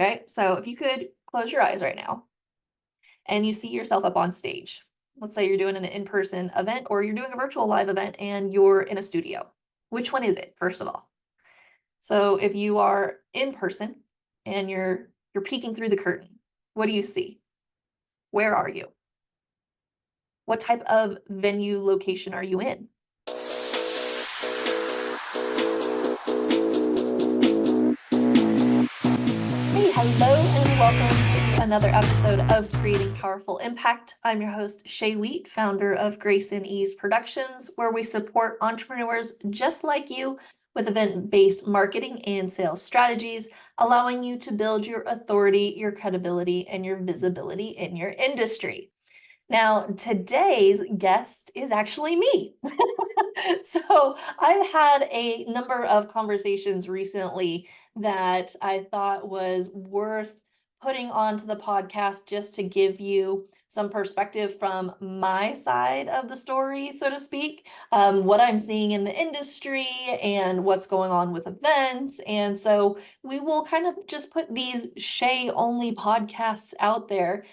Okay, so if you could close your eyes right now and you see yourself up on stage. Let's say you're doing an in-person event or you're doing a virtual live event and you're in a studio. Which one is it, first of all? So if you are in person and you're peeking through the curtain, what do you see? Where are you? What type of venue location are you in? Hey, hello, and welcome to another episode of Creating Powerful Impact. I'm your host, Shay Wheat, founder of Grace and Ease Productions, where we support entrepreneurs just like you with event-based marketing and sales strategies, allowing you to build your authority, your credibility, and your visibility in your industry. Now, today's guest is actually me. So I've had a number of conversations recently that I thought was worth putting onto the podcast just to give you some perspective from my side of the story, so to speak, what I'm seeing in the industry and what's going on with events. And so we will kind of just put these Shay only podcasts out there.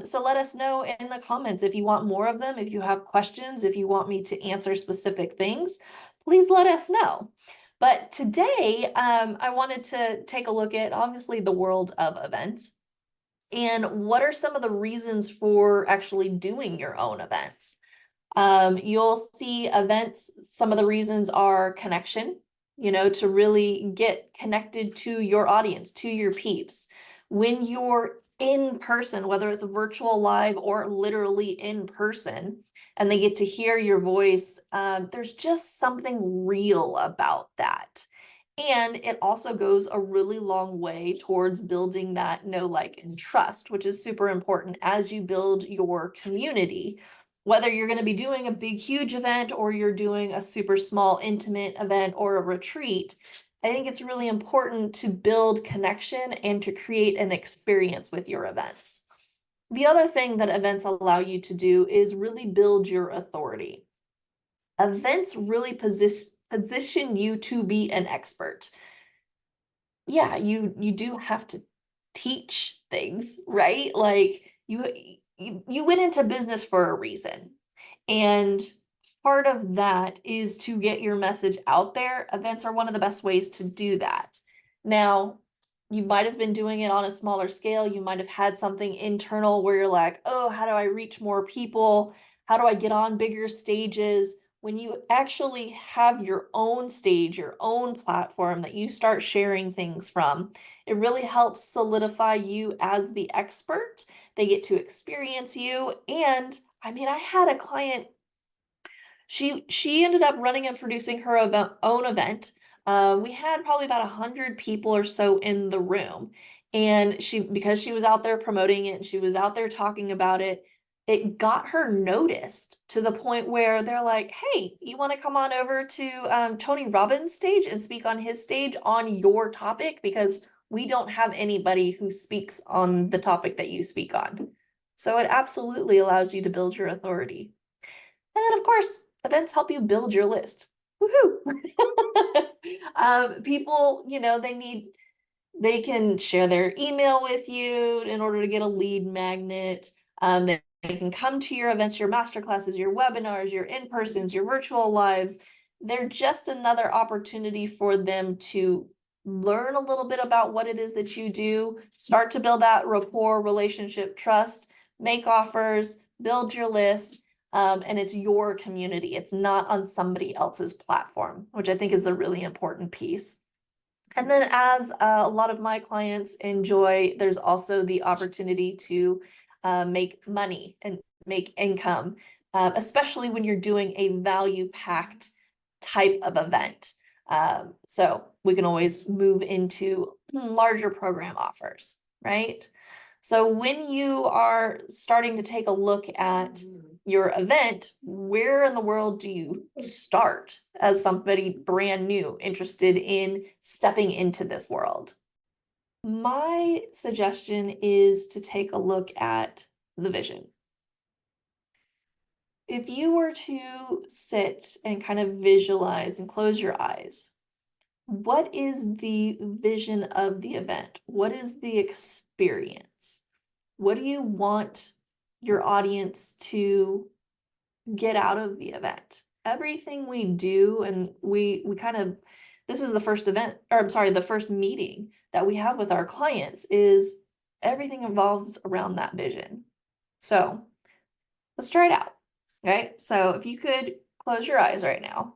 So let us know in the comments if you want more of them, if you have questions, if you want me to answer specific things, please let us know. But today, I wanted to take a look at obviously the world of events and what are some of the reasons for actually doing your own events. You'll see events, some of the reasons are connection, to really get connected to your audience, to your peeps. When you're in person, whether it's virtual, live, or literally in person, and they get to hear your voice, there's just something real about that. And it also goes a really long way towards building that know, like, and trust, which is super important as you build your community. Whether you're going to be doing a big, huge event or you're doing a super small, intimate event or a retreat, I think it's really important to build connection and to create an experience with your events. The other thing that events allow you to do is really build your authority. Events really position you to be an expert. Yeah, you do have to teach things, right? Like you went into business for a reason. And part of that is to get your message out there. Events are one of the best ways to do that. Now, you might have been doing it on a smaller scale. You might have had something internal where you're like, oh, how do I reach more people? How do I get on bigger stages? When you actually have your own stage, your own platform that you start sharing things from, it really helps solidify you as the expert. They get to experience you. And I mean, I had a client, she ended up running and producing her own event. We had probably about 100 people or so in the room. And because she was out there promoting it and she was out there talking about it, it got her noticed to the point where they're like, hey, you want to come on over to Tony Robbins' stage and speak on his stage on your topic? Because we don't have anybody who speaks on the topic that you speak on. So it absolutely allows you to build your authority. And then, of course, events help you build your list. Woohoo! People, they can share their email with you in order to get a lead magnet. They can come to your events, your masterclasses, your webinars, your in-persons, your virtual lives. They're just another opportunity for them to learn a little bit about what it is that you do, start to build that rapport, relationship, trust, make offers, build your list. And it's your community. It's not on somebody else's platform, which I think is a really important piece. And then as a lot of my clients enjoy, there's also the opportunity to make money and make income, especially when you're doing a value-packed type of event. So we can always move into larger program offers, right? So when you are starting to take a look at your event, where in the world do you start as somebody brand new interested in stepping into this world? My suggestion is to take a look at the vision. If you were to sit and kind of visualize and close your eyes, What is the vision of the event? What is the experience? What do you want your audience to get out of the event? Everything we do, and we kind of, this is the first event, or I'm sorry, the first meeting that we have with our clients is everything evolves around that vision. So let's try it out, right? So if you could close your eyes right now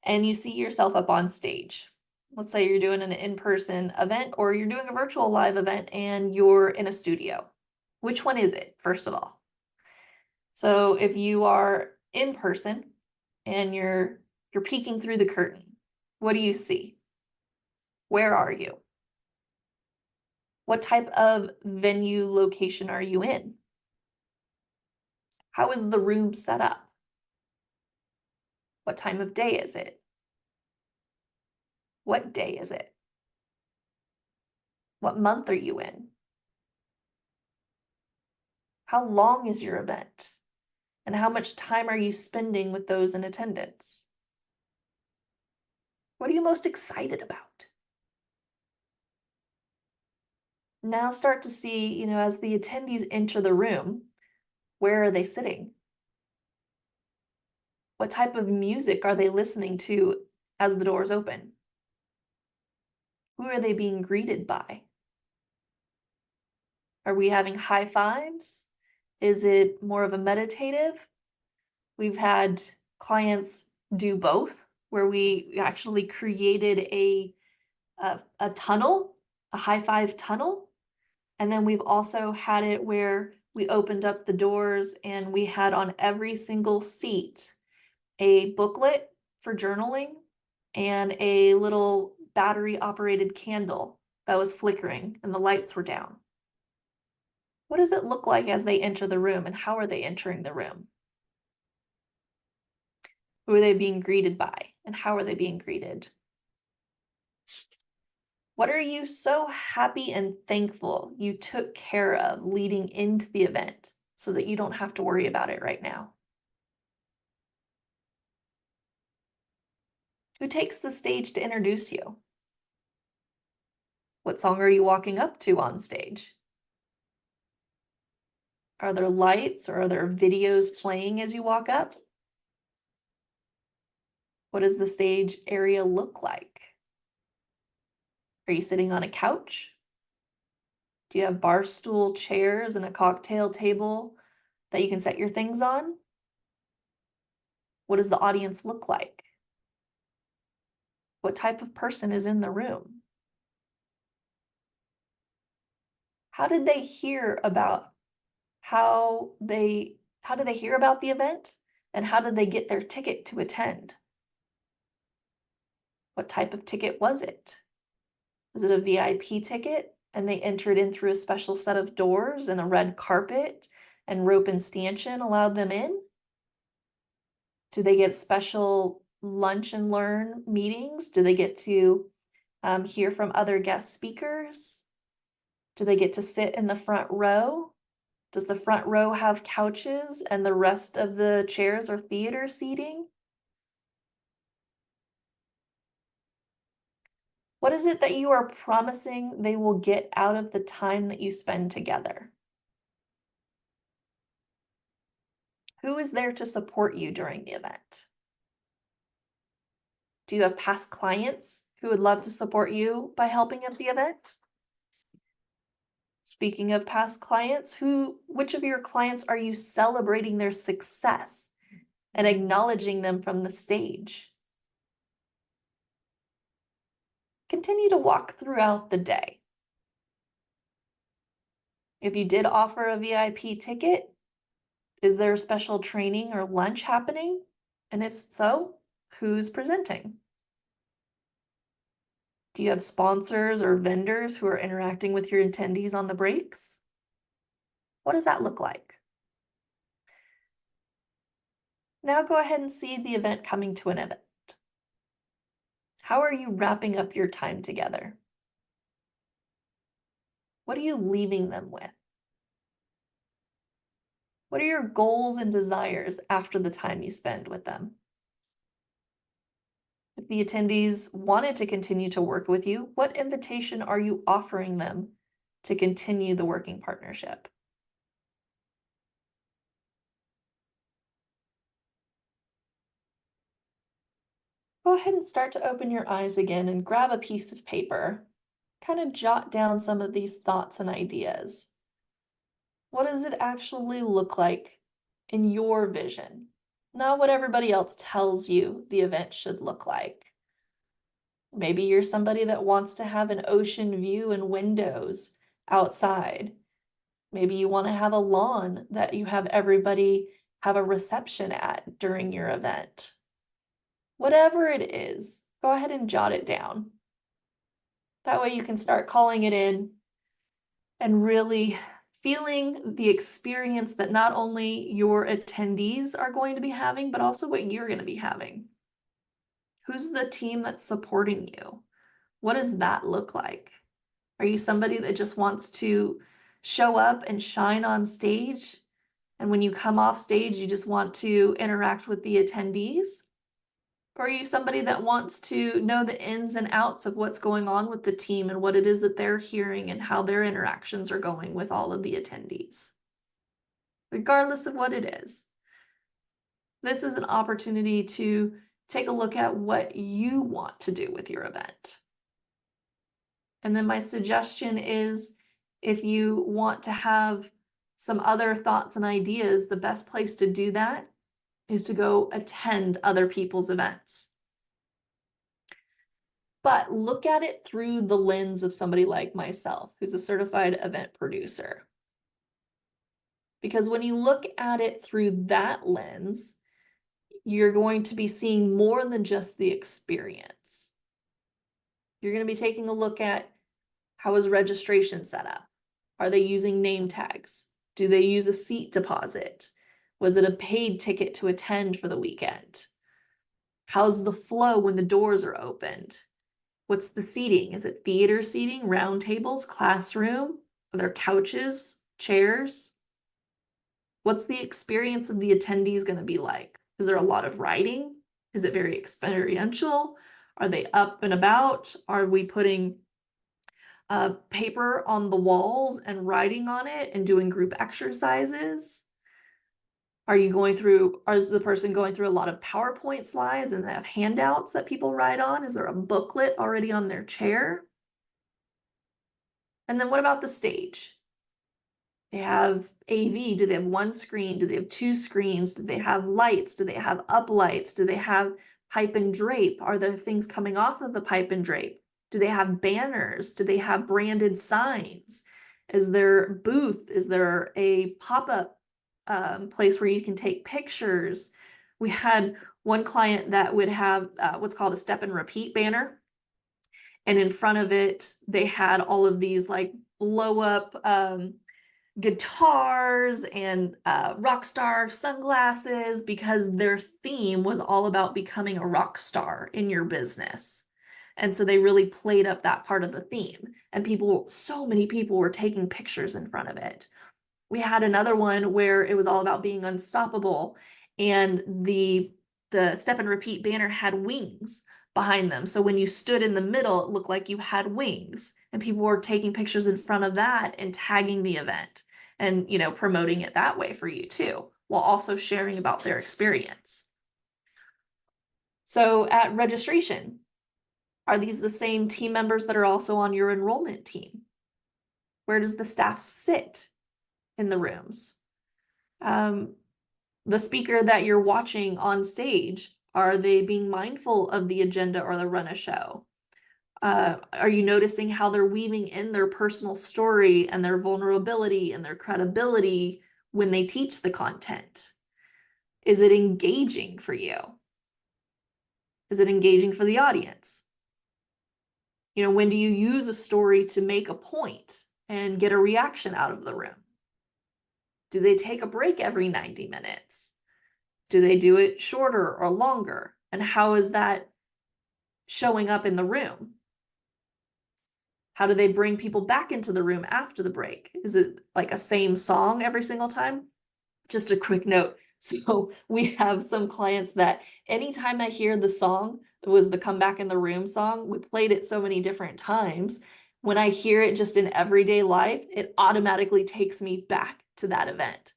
and you see yourself up on stage. Let's say you're doing an in-person event or you're doing a virtual live event and you're in a studio. Which one is it, first of all? So if you are in person and you're peeking through the curtain, what do you see? Where are you? What type of venue location are you in? How is the room set up? What time of day is it? What day is it? What month are you in? How long is your event? And how much time are you spending with those in attendance? What are you most excited about? Now start to see, as the attendees enter the room, where are they sitting? What type of music are they listening to as the doors open? Who are they being greeted by? Are we having high fives? Is it more of a meditative? We've had clients do both, where we actually created a tunnel, a high five tunnel. And then we've also had it where we opened up the doors and we had on every single seat a booklet for journaling and a little battery operated candle that was flickering and the lights were down. What does it look like as they enter the room, and how are they entering the room? Who are they being greeted by, and how are they being greeted? What are you so happy and thankful you took care of leading into the event so that you don't have to worry about it right now? Who takes the stage to introduce you? What song are you walking up to on stage? Are there lights or are there videos playing as you walk up? What does the stage area look like? Are you sitting on a couch? Do you have bar stool chairs and a cocktail table that you can set your things on? What does the audience look like? What type of person is in the room? How did they hear about how did they hear about the event? And how did they get their ticket to attend? What type of ticket was it? Was it a VIP ticket and they entered in through a special set of doors and a red carpet and rope and stanchion allowed them in? Do they get special lunch and learn meetings? Do they get to hear from other guest speakers? Do they get to sit in the front row? Does the front row have couches and the rest of the chairs are theater seating? What is it that you are promising they will get out of the time that you spend together? Who is there to support you during the event? Do you have past clients who would love to support you by helping at the event? Speaking of past clients, which of your clients are you celebrating their success and acknowledging them from the stage? Continue to walk throughout the day. If you did offer a VIP ticket, is there a special training or lunch happening? And if so, who's presenting? Do you have sponsors or vendors who are interacting with your attendees on the breaks? What does that look like? Now go ahead and see the event coming to an end. How are you wrapping up your time together? What are you leaving them with? What are your goals and desires after the time you spend with them? If the attendees wanted to continue to work with you, what invitation are you offering them to continue the working partnership? Go ahead and start to open your eyes again and grab a piece of paper. Kind of jot down some of these thoughts and ideas. What does it actually look like in your vision? Not what everybody else tells you the event should look like. Maybe you're somebody that wants to have an ocean view and windows outside. Maybe you want to have a lawn that you have everybody have a reception at during your event. Whatever it is, go ahead and jot it down. That way you can start calling it in and really feeling the experience that not only your attendees are going to be having, but also what you're going to be having. Who's the team that's supporting you? What does that look like? Are you somebody that just wants to show up and shine on stage? And when you come off stage, you just want to interact with the attendees? Or are you somebody that wants to know the ins and outs of what's going on with the team and what it is that they're hearing and how their interactions are going with all of the attendees? Regardless of what it is, this is an opportunity to take a look at what you want to do with your event. And then my suggestion is, if you want to have some other thoughts and ideas, the best place to do that is to go attend other people's events. But look at it through the lens of somebody like myself, who's a certified event producer. Because when you look at it through that lens, you're going to be seeing more than just the experience. You're going to be taking a look at, how is registration set up? Are they using name tags? Do they use a seat deposit? Was it a paid ticket to attend for the weekend? How's the flow when the doors are opened? What's the seating? Is it theater seating, round tables, classroom? Are there couches, chairs? What's the experience of the attendees going to be like? Is there a lot of writing? Is it very experiential? Are they up and about? Are we putting paper on the walls and writing on it and doing group exercises? Is the person going through a lot of PowerPoint slides and they have handouts that people write on? Is there a booklet already on their chair? And then what about the stage? They have AV. Do they have one screen? Do they have two screens? Do they have lights? Do they have up lights? Do they have pipe and drape? Are there things coming off of the pipe and drape? Do they have banners? Do they have branded signs? Is there booth? Is there a pop-up place where you can take pictures? We had one client that would have what's called a step and repeat banner. And in front of it, they had all of these like blow up guitars and rock star sunglasses, because their theme was all about becoming a rock star in your business. And so they really played up that part of the theme, and so many people were taking pictures in front of it. We had another one where it was all about being unstoppable, and the step and repeat banner had wings behind them. So when you stood in the middle, it looked like you had wings, and people were taking pictures in front of that and tagging the event and, promoting it that way for you too, while also sharing about their experience. So at registration, are these the same team members that are also on your enrollment team? Where does the staff sit in the rooms? The speaker that you're watching on stage, are they being mindful of the agenda or the run of show? Are you noticing how they're weaving in their personal story and their vulnerability and their credibility when they teach the content? Is it engaging for you? Is it engaging for the audience? When do you use a story to make a point and get a reaction out of the room? Do they take a break every 90 minutes? Do they do it shorter or longer? And how is that showing up in the room? How do they bring people back into the room after the break? Is it like a same song every single time? Just a quick note. So we have some clients that anytime I hear the song, it was the Come Back in the Room song, we played it so many different times. When I hear it just in everyday life, it automatically takes me back to that event,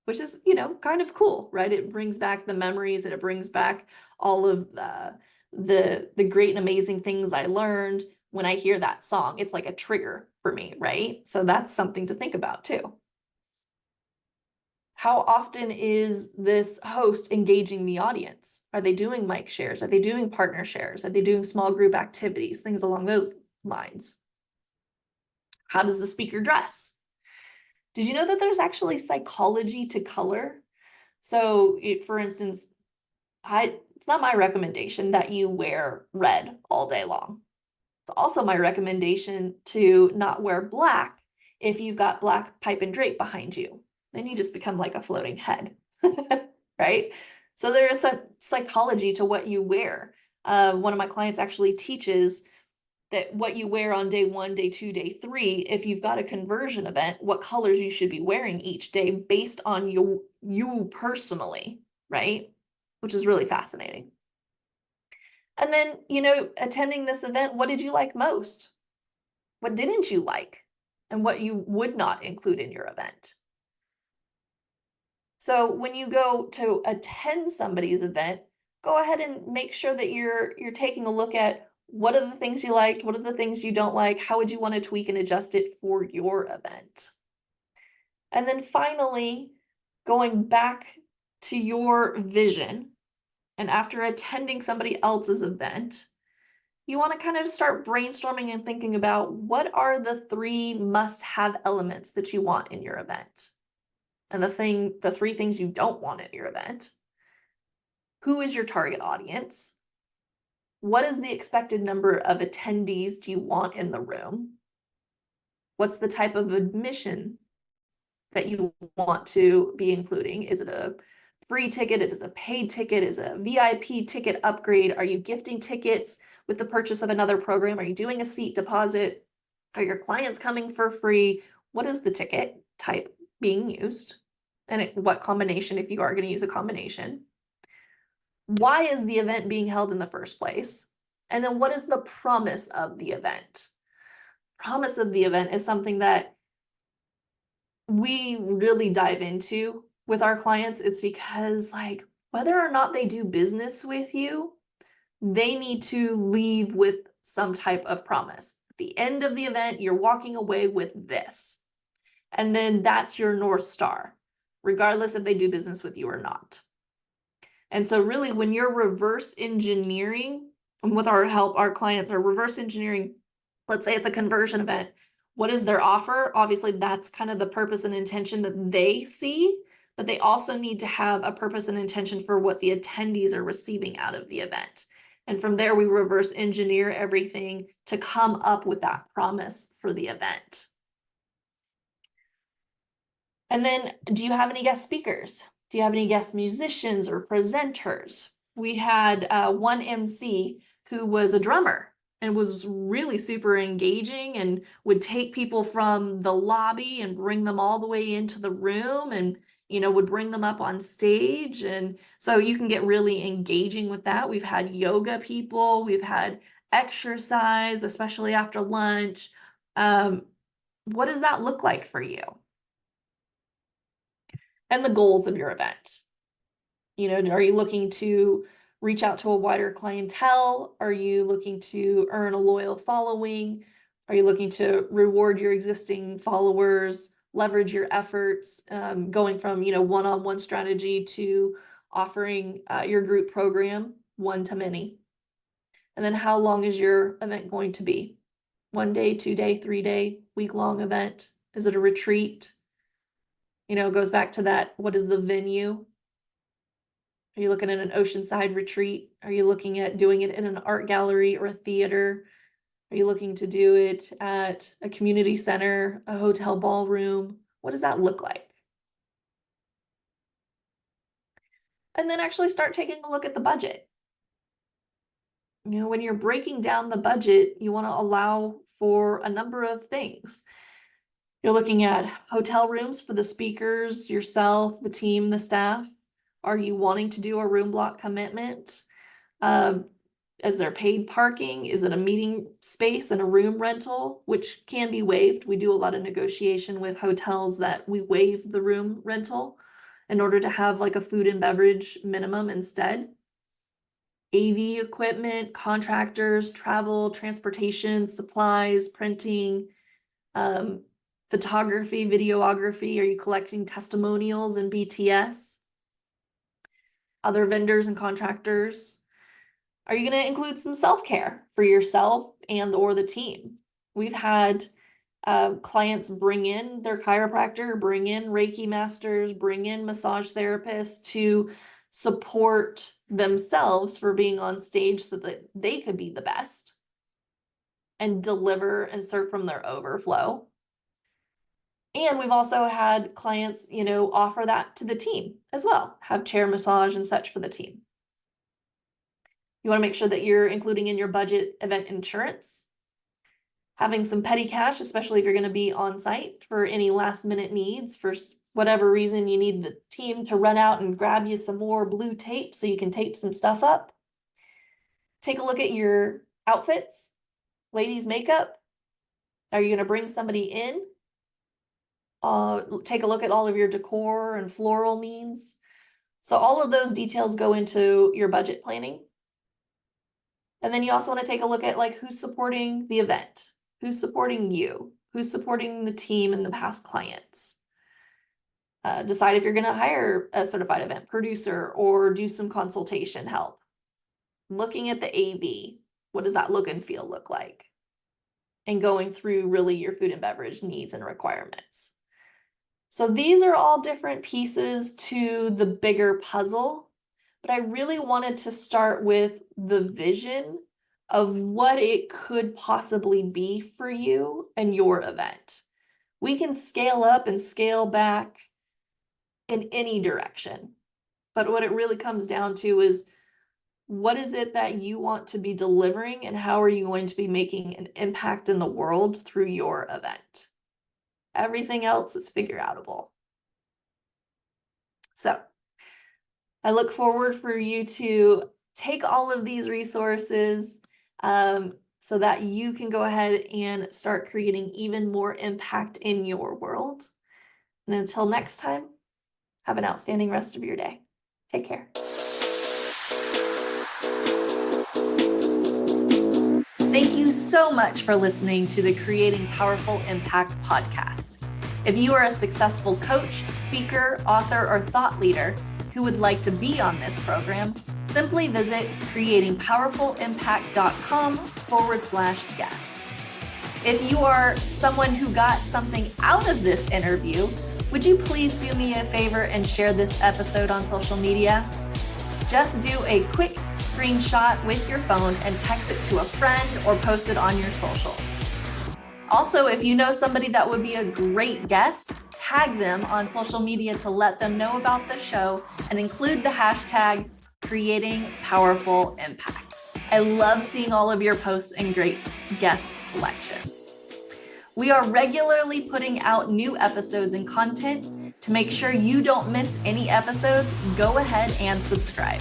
which is, kind of cool, right? It brings back the memories and it brings back all of the great and amazing things I learned when I hear that song. It's like a trigger for me, right? So that's something to think about too. How often is this host engaging the audience? Are they doing mic shares? Are they doing partner shares? Are they doing small group activities? Things along those lines. How does the speaker dress? Did you know that there's actually psychology to color? So, for instance, it's not my recommendation that you wear red all day long. It's also my recommendation to not wear black if you've got black pipe and drape behind you. Then you just become like a floating head, right? So there is some psychology to what you wear. One of my clients actually teaches that what you wear on day 1, day 2, day 3, if you've got a conversion event, what colors you should be wearing each day based on you personally, right? Which is really fascinating. And then, attending this event, what did you like most? What didn't you like? And what you would not include in your event? So when you go to attend somebody's event, go ahead and make sure that you're taking a look at what are the things you liked, what are the things you don't like, how would you want to tweak and adjust it for your event? And then finally, going back to your vision, and after attending somebody else's event, you want to kind of start brainstorming and thinking about what are the 3 must-have elements that you want in your event. And the 3 things you don't want at your event. Who is your target audience? What is the expected number of attendees do you want in the room? What's the type of admission that you want to be including? Is it a free ticket? Is it a paid ticket? Is it a VIP ticket upgrade? Are you gifting tickets with the purchase of another program? Are you doing a seat deposit? Are your clients coming for free? What is the ticket type being used? And what combination, if you are going to use a combination? Why is the event being held in the first place? And then what is the promise of the event? Promise of the event is something that we really dive into with our clients. It's because, like, whether or not they do business with you, they need to leave with some type of promise. At the end of the event, you're walking away with this. And then that's your North Star, regardless if they do business with you or not. And so really, when you're reverse engineering, and with our help, our clients are reverse engineering, let's say it's a conversion event. What is their offer? Obviously, that's kind of the purpose and intention that they see, but they also need to have a purpose and intention for what the attendees are receiving out of the event. And from there, we reverse engineer everything to come up with that promise for the event. And then, do you have any guest speakers? Do you have any guest musicians or presenters? We had one MC who was a drummer and was really super engaging and would take people from the lobby and bring them all the way into the room and would bring them up on stage. And so you can get really engaging with that. We've had yoga people, we've had exercise, especially after lunch. What does that look like for you? And the goals of your event. Are you looking to reach out to a wider clientele? Are you looking to earn a loyal following? Are you looking to reward your existing followers, leverage your efforts, going from, one-on-one strategy to offering your group program, 1 to many? And then how long is your event going to be? 1 day, 2 day, 3 day, week-long event? Is it a retreat? It goes back to that, what is the venue? Are you looking at an oceanside retreat? Are you looking at doing it in an art gallery or a theater? Are you looking to do it at a community center, a hotel ballroom? What does that look like? And then actually start taking a look at the budget. When you're breaking down the budget, you want to allow for a number of things. You're looking at hotel rooms for the speakers, yourself, the team, the staff. Are you wanting to do a room block commitment? Is there paid parking? Is it a meeting space and a room rental, which can be waived? We do a lot of negotiation with hotels that we waive the room rental in order to have like a food and beverage minimum instead. AV equipment, contractors, travel, transportation, supplies, printing, photography, videography. Are you collecting testimonials and BTS? Other vendors and contractors. Are you going to include some self-care for yourself and or the team? We've had clients bring in their chiropractor, bring in Reiki masters, bring in massage therapists to support themselves for being on stage so that they could be the best and deliver and serve from their overflow. And we've also had clients, offer that to the team as well, have chair massage and such for the team. You want to make sure that you're including in your budget event insurance, having some petty cash, especially if you're going to be on site for any last minute needs. For whatever reason, you need the team to run out and grab you some more blue tape so you can tape some stuff up. Take a look at your outfits, ladies' makeup. Are you going to bring somebody in? Take a look at all of your decor and floral means. So all of those details go into your budget planning. And then you also want to take a look at like who's supporting the event, who's supporting you, who's supporting the team and the past clients. Decide if you're going to hire a certified event producer or do some consultation help. Looking at the AV, what does that look and feel look like? And going through really your food and beverage needs and requirements. So these are all different pieces to the bigger puzzle, but I really wanted to start with the vision of what it could possibly be for you and your event. We can scale up and scale back in any direction, but what it really comes down to is what is it that you want to be delivering and how are you going to be making an impact in the world through your event? Everything else is figure outable. So I look forward for you to take all of these resources so that you can go ahead and start creating even more impact in your world. And until next time, have an outstanding rest of your day. Take care. Thank you so much for listening to the Creating Powerful Impact podcast. If you are a successful coach, speaker, author, or thought leader who would like to be on this program, simply visit creatingpowerfulimpact.com/guest. If you are someone who got something out of this interview, would you please do me a favor and share this episode on social media? Just do a quick screenshot with your phone and text it to a friend or post it on your socials. Also, if you know somebody that would be a great guest, tag them on social media to let them know about the show and include the hashtag Creating Powerful Impact. I love seeing all of your posts and great guest selections. We are regularly putting out new episodes and content. To make sure you don't miss any episodes, go ahead and subscribe.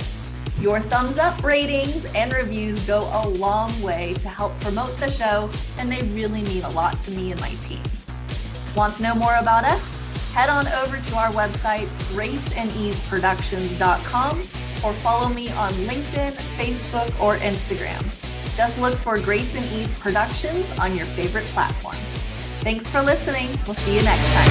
Your thumbs up, ratings, and reviews go a long way to help promote the show, and they really mean a lot to me and my team. Want to know more about us? Head on over to our website, graceandeaseproductions.com, or follow me on LinkedIn, Facebook, or Instagram. Just look for Grace and Ease Productions on your favorite platform. Thanks for listening. We'll see you next time.